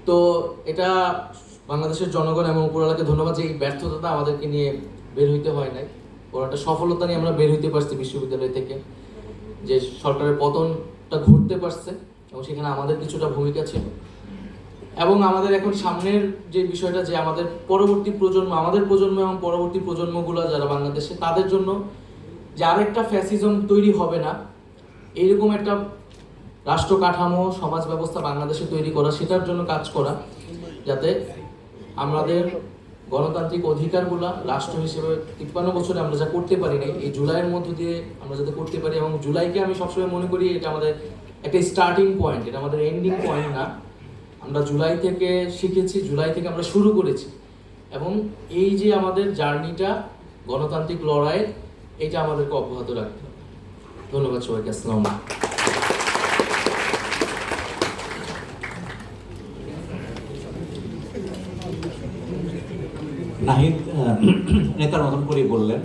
তো এটা বাংলাদেশের জনগণ এবং উপরওয়ালাকে ধন্যবাদ যে এই ব্যর্থতা আমাদেরকে নিয়ে বের হইতে হয় নাই, ওরা একটা সফলতা নিয়ে আমরা বের হইতে পারছি বিশ্ববিদ্যালয় থেকে, যে সরকারের পতনটা ঘটতে পারছে এবং সেখানে আমাদের কিছুটা ভূমিকা ছিল। এবং আমাদের এখন সামনের যে বিষয়টা, যে আমাদের পরবর্তী প্রজন্ম, আমাদের প্রজন্ম এবং পরবর্তী প্রজন্মগুলো যারা বাংলাদেশে, তাদের জন্য যে আরেকটা ফ্যাসিজম তৈরি হবে না, এইরকম একটা রাষ্ট্র কাঠামো, সমাজ ব্যবস্থা বাংলাদেশে তৈরি করা, সেটার জন্য কাজ করা, যাতে আমাদের গণতান্ত্রিক অধিকারগুলা রাষ্ট্র হিসেবে 53 বছরে আমরা যা করতে পারি নাই, এই জুলাইয়ের মধ্য দিয়ে আমরা যাতে করতে পারি। এবং জুলাইকে আমি সবসময় মনে করি এটা আমাদের একটা স্টার্টিং পয়েন্ট, এটা আমাদের এন্ডিং পয়েন্ট না। আমরা জুলাই থেকে শিখেছি, জুলাই থেকে আমরা শুরু করেছি, এবং এই যে আমাদের জার্নিটা গণতান্ত্রিক লড়াই, এটা আমাদেরকে অব্যাহত রাখতে হবে। ধন্যবাদ সবাইকে। আসসালামু আলাইকুম। নাহিদ নেতার মতন করে বললেন।